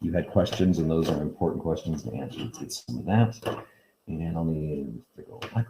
you had questions, and those are important questions to answer. Let's get some of that. And I'll need to go back.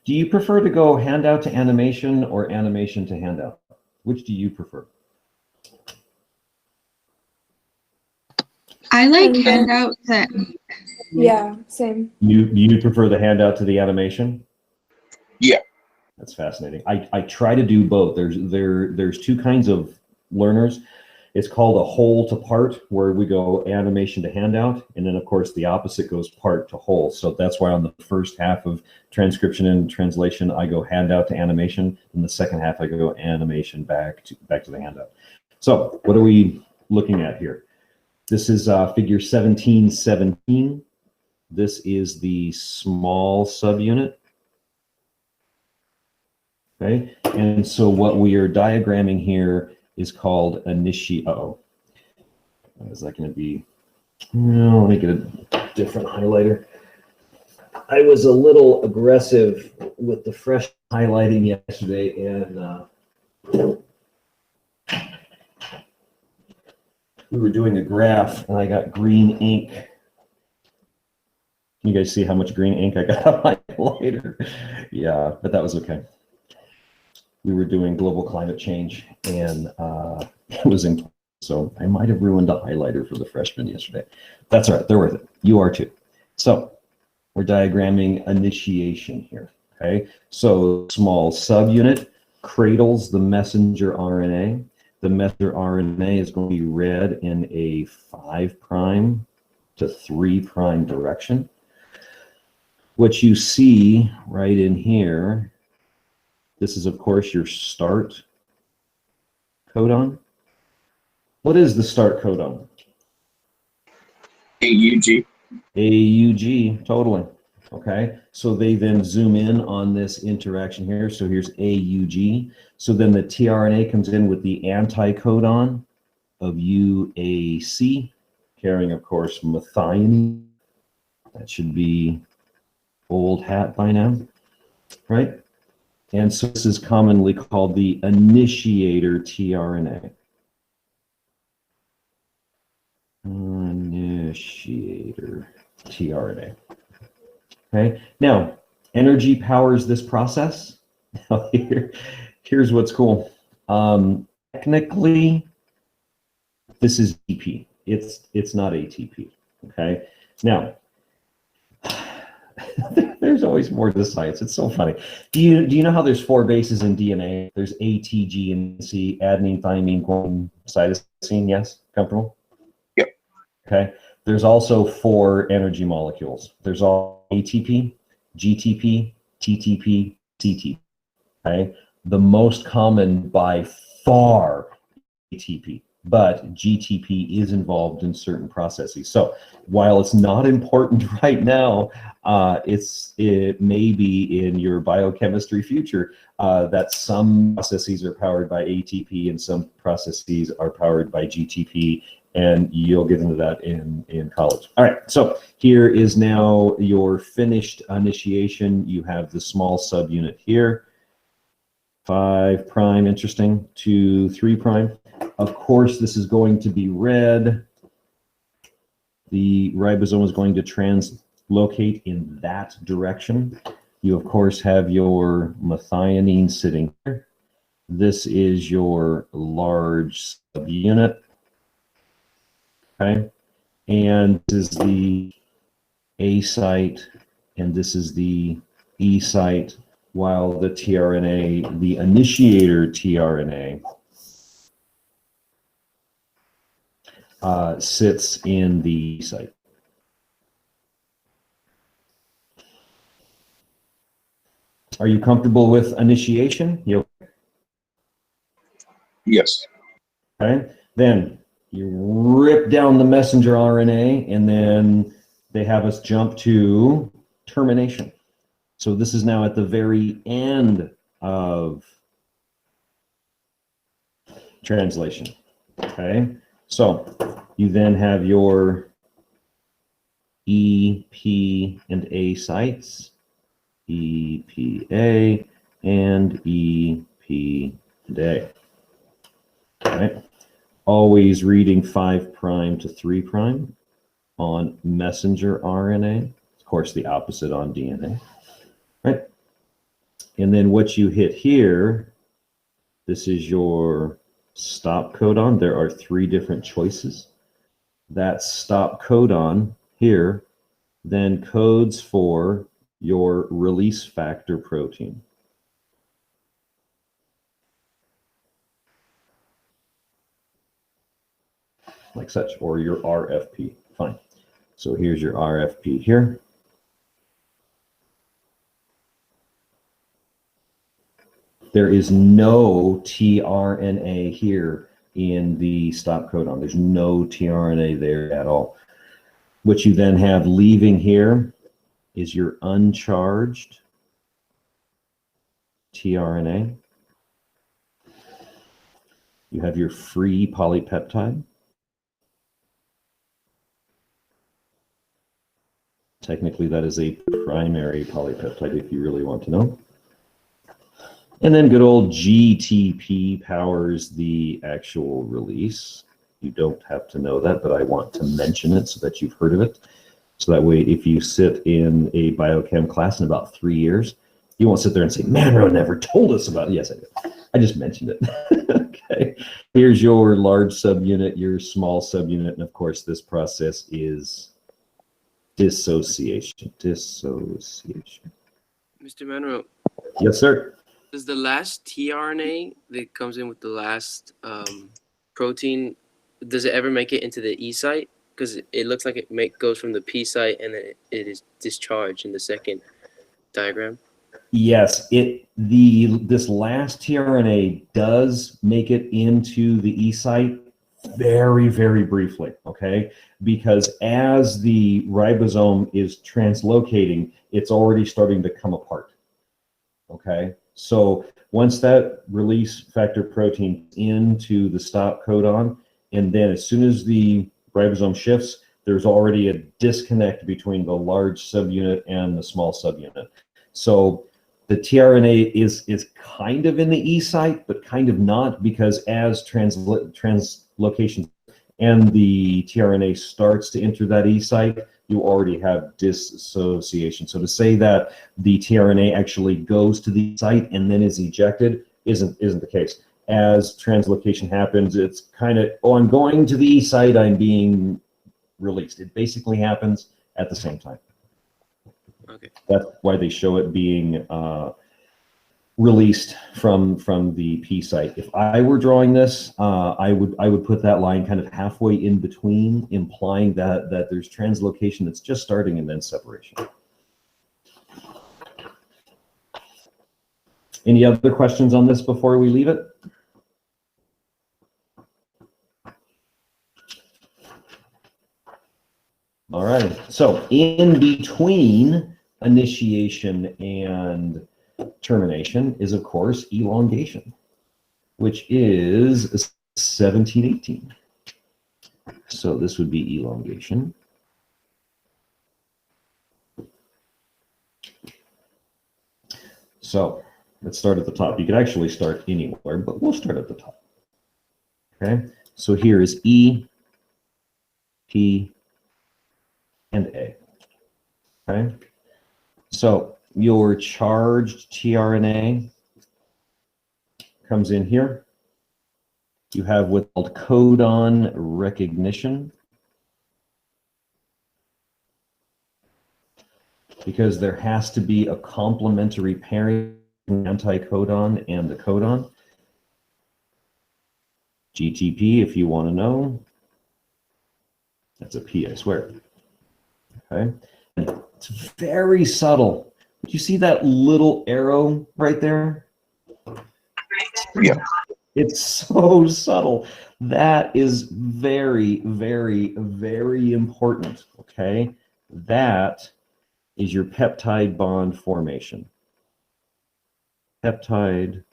Do you prefer to go handout to animation or animation to handout? Which do you prefer? I like handout to. Yeah, same. You prefer the handout to the animation? Yeah. That's fascinating. I try to do both. There's two kinds of learners. It's called a whole to part, where we go animation to handout, and then of course the opposite goes part to whole. So that's why on the first half of transcription and translation, I go handout to animation, and the second half I go animation back to the handout. So what are we looking at here? This is figure 1717. This is the small subunit. Okay, and so what we are diagramming here is called initio. Is that going to be? No, let me get a different highlighter. I was a little aggressive with the fresh highlighting yesterday, and we were doing a graph, and I got green ink. Can you guys see how much green ink I got on my highlighter? Yeah, but that was okay. We were doing global climate change, and it was in, so I might have ruined a highlighter for the freshmen yesterday. That's all right, they're worth it. You are too. So we're diagramming initiation here, okay? So small subunit cradles the messenger RNA. The messenger RNA is going to be read in a 5' to 3' direction. What you see right in here, this is, of course, your start codon. What is the start codon? AUG. AUG, totally. Okay, so they then zoom in on this interaction here. So here's AUG. So then the tRNA comes in with the anticodon of UAC, carrying, of course, methionine. That should be old hat by now, right? And so this is commonly called the initiator tRNA. Initiator tRNA. Okay, now energy powers this process. Now here's what's cool. Technically, this is ATP. It's not ATP. Okay, now there's always more to the science. It's so funny. Do you know how there's 4 bases in DNA? There's A, T, G, and C: adenine, thymine, guanine, cytosine. Yes, comfortable? Yep. Okay. There's also 4 energy molecules. There's all ATP, GTP, TTP, CTP. Okay. The most common by far ATP, but GTP is involved in certain processes. So while it's not important right now, it may be in your biochemistry future that some processes are powered by ATP and some processes are powered by GTP, and you'll get into that in college. All right, so here is now your finished initiation. You have the small subunit here, 5', interesting, to 3'. Of course, this is going to be read. The ribosome is going to translocate in that direction. You, of course, have your methionine sitting here. This is your large subunit. Okay, and this is the A site, and this is the E site, while the tRNA, the initiator tRNA, sits in the site. Are you comfortable with initiation? Yes. Okay, then you rip down the messenger RNA, and then they have us jump to termination. So this is now at the very end of translation. Okay, so you then have your E, P, and A sites, E, P, A, and E, P, and A. All right. always reading 5' to 3' on messenger RNA. Of course, the opposite on DNA, right? And then what you hit here, this is your stop codon. There are 3 different choices. That stop codon here then codes for your release factor protein. Like such, or your RFP. Fine. So here's your RFP here. There is no tRNA here in the stop codon. There's no tRNA there at all. What you then have leaving here is your uncharged tRNA. You have your free polypeptide. Technically, that is a primary polypeptide if you really want to know. And then good old GTP powers the actual release. You don't have to know that, but I want to mention it so that you've heard of it. So that way, if you sit in a biochem class in about 3 years, you won't sit there and say, Manro never told us about it. Yes, I did. I just mentioned it. Okay. Here's your large subunit, your small subunit, and of course, this process is dissociation. Dissociation. Mr. Manro, Yes, sir. does the last tRNA that comes in with the last protein, does it ever make it into the E site? Because it looks like it goes from the P site and then it is discharged in the second diagram. Yes, this last tRNA does make it into the E site very, very briefly, okay? Because as the ribosome is translocating, it's already starting to come apart, okay? So once that release factor protein into the stop codon, and then as soon as the ribosome shifts, there's already a disconnect between the large subunit and the small subunit. So the tRNA is kind of in the E site, but kind of not, because as translocation and the tRNA starts to enter that E site, you already have dissociation. So to say that the tRNA actually goes to the site and then is ejected isn't the case. As translocation happens, it's kind of, oh, I'm going to the E site, I'm being released. It basically happens at the same time. Okay. That's why they show it being released from the P site. If I were drawing this, I would put that line kind of halfway in between, implying that there's translocation that's just starting and then separation. Any other questions on this before we leave it? All right, so in between initiation and termination is, of course, elongation, which is 1718. So this would be elongation. So let's start at the top. You could actually start anywhere, but we'll start at the top. Okay, so here is E, P, and A. Okay, so your charged tRNA comes in here. You have what's called codon recognition, because there has to be a complementary pairing between anticodon and the codon. GTP, if you want to know. That's a P, I swear. Okay, it's very subtle. Do you see that little arrow right there? Yeah. It's so subtle. That is very, very, very important, okay? That is your peptide bond formation. Peptide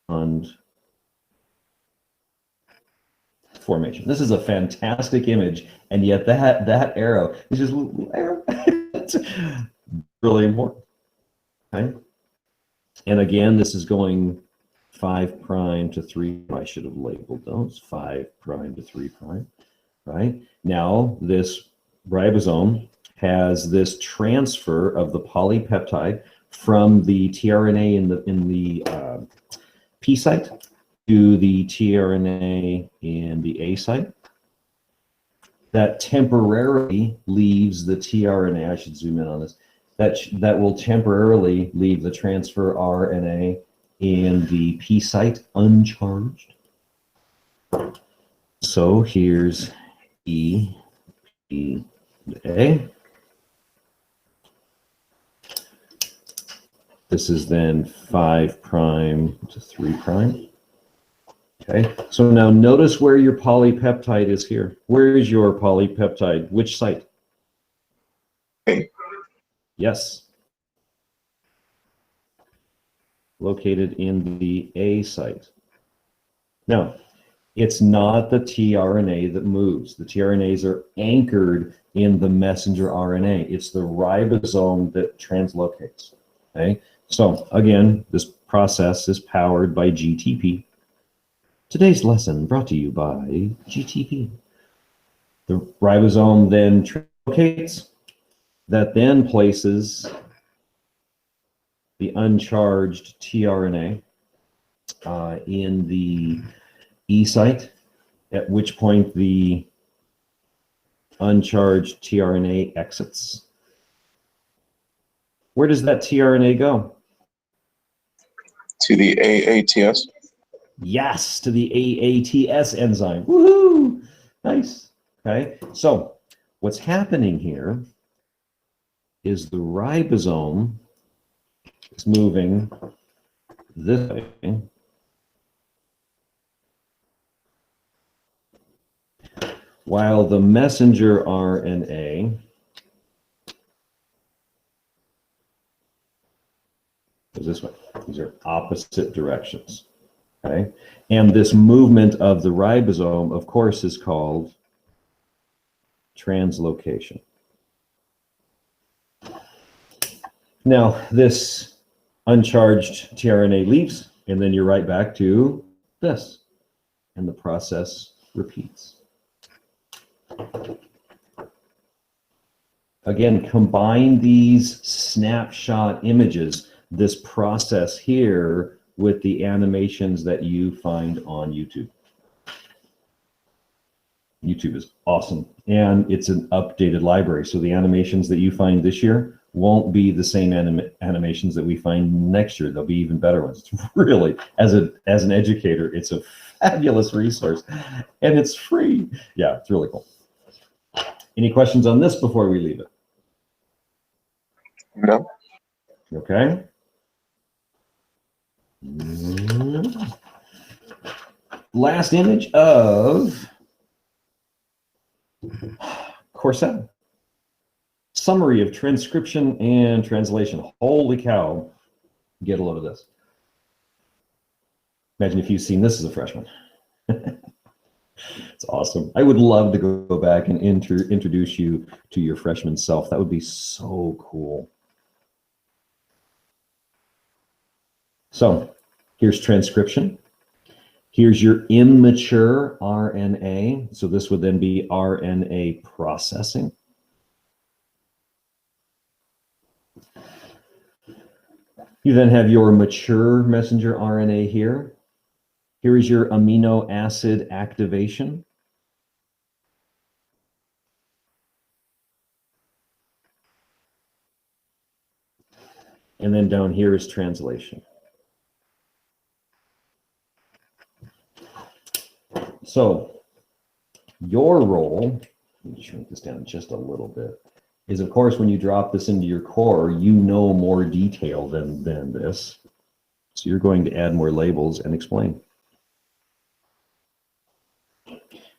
bond formation. This is a fantastic image, and yet that arrow is just a little arrow. It's really important. Okay, and again, this is going 5 prime to 3. I should have labeled those 5 prime to 3 prime. Right now, this ribosome has this transfer of the polypeptide from the tRNA in the P site to the tRNA in the A site. That temporarily leaves the tRNA. I should zoom in on this. That will temporarily leave the transfer RNA in the P site uncharged. So here's E, P, A. This is then 5 prime to 3 prime. Okay, so now notice where your polypeptide is here. Where is your polypeptide? Which site? A. Yes. Located in the A site. Now, it's not the tRNA that moves. The tRNAs are anchored in the messenger RNA. It's the ribosome that translocates. Okay, so again, this process is powered by GTP. Today's lesson brought to you by GTP. The ribosome then translocates, that then places the uncharged tRNA in the E site, at which point the uncharged tRNA exits. Where does that tRNA go? To the AATS. Yes, to the AATS enzyme. Woohoo! Nice. Okay, so what's happening here is the ribosome is moving this way, while the messenger RNA goes this way. These are opposite directions. Okay, and this movement of the ribosome, of course, is called translocation. Now, this uncharged tRNA leaves, and then you're right back to this, and the process repeats. Again, combine these snapshot images, this process here, with the animations that you find on YouTube. YouTube is awesome, and it's an updated library. So the animations that you find this year won't be the same animations that we find next year. They'll be even better ones. It's really, as an educator, it's a fabulous resource, and it's free. Yeah, it's really cool. Any questions on this before we leave it? No. Okay. Last image of Course 7. Summary of transcription and translation. Holy cow. Get a load of this. Imagine if you've seen this as a freshman. It's awesome. I would love to go back and introduce you to your freshman self. That would be so cool. So here's transcription. Here's your immature RNA. So this would then be RNA processing. You then have your mature messenger RNA here. Here is your amino acid activation. And then down here is translation. So your role, let me shrink this down just a little bit, is of course when you drop this into your core, you know more detail than this. So you're going to add more labels and explain.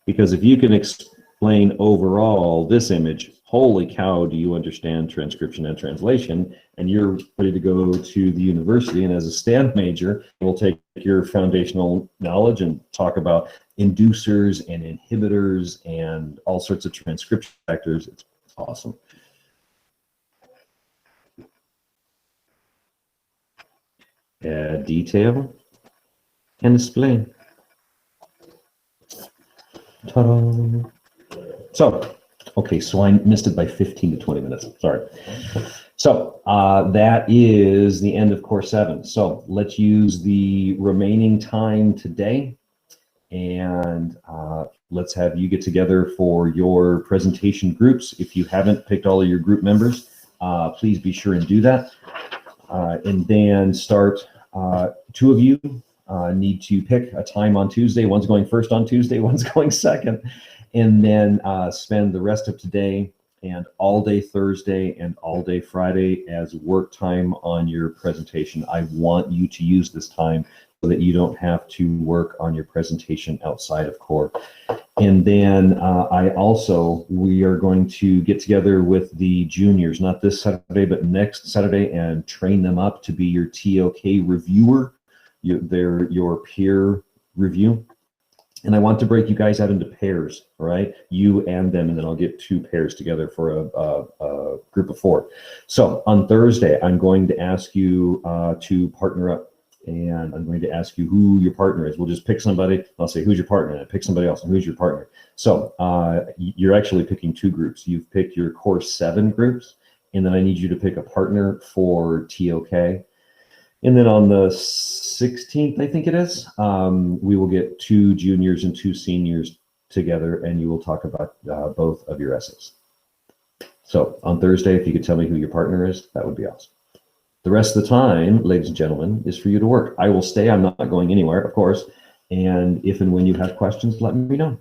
Because if you can explain overall this image, holy cow, do you understand transcription and translation, and you're ready to go to the university, and as a STEM major, we'll take your foundational knowledge and talk about inducers and inhibitors and all sorts of transcription factors. It's awesome. Add detail. and display. Ta-da. So, okay, so I missed it by 15 to 20 minutes. Sorry. So that is the end of course 7. So let's use the remaining time today, and let's have you get together for your presentation groups. If you haven't picked all of your group members, please be sure and do that. And then start, 2 of you need to pick a time on Tuesday. One's going first on Tuesday, one's going second. And then spend the rest of today and all day Thursday and all day Friday as work time on your presentation. I want you to use this time so that you don't have to work on your presentation outside of core. And then we are going to get together with the juniors, not this Saturday, but next Saturday, and train them up to be your TOK reviewer. They're your peer review. And I want to break you guys out into pairs, all right? You and them, and then I'll get 2 pairs together for a group of 4. So on Thursday, I'm going to ask you to partner up, and I'm going to ask you who your partner is. We'll just pick somebody. I'll say, who's your partner? And I pick somebody else, and who's your partner? So you're actually picking 2 groups. You've picked your course 7 groups, and then I need you to pick a partner for TOK. And then on the 16th, I think it is, we will get 2 juniors and 2 seniors together, and you will talk about both of your essays. So on Thursday, if you could tell me who your partner is, that would be awesome. The rest of the time, ladies and gentlemen, is for you to work. I will stay. I'm not going anywhere, of course. And if and when you have questions, let me know.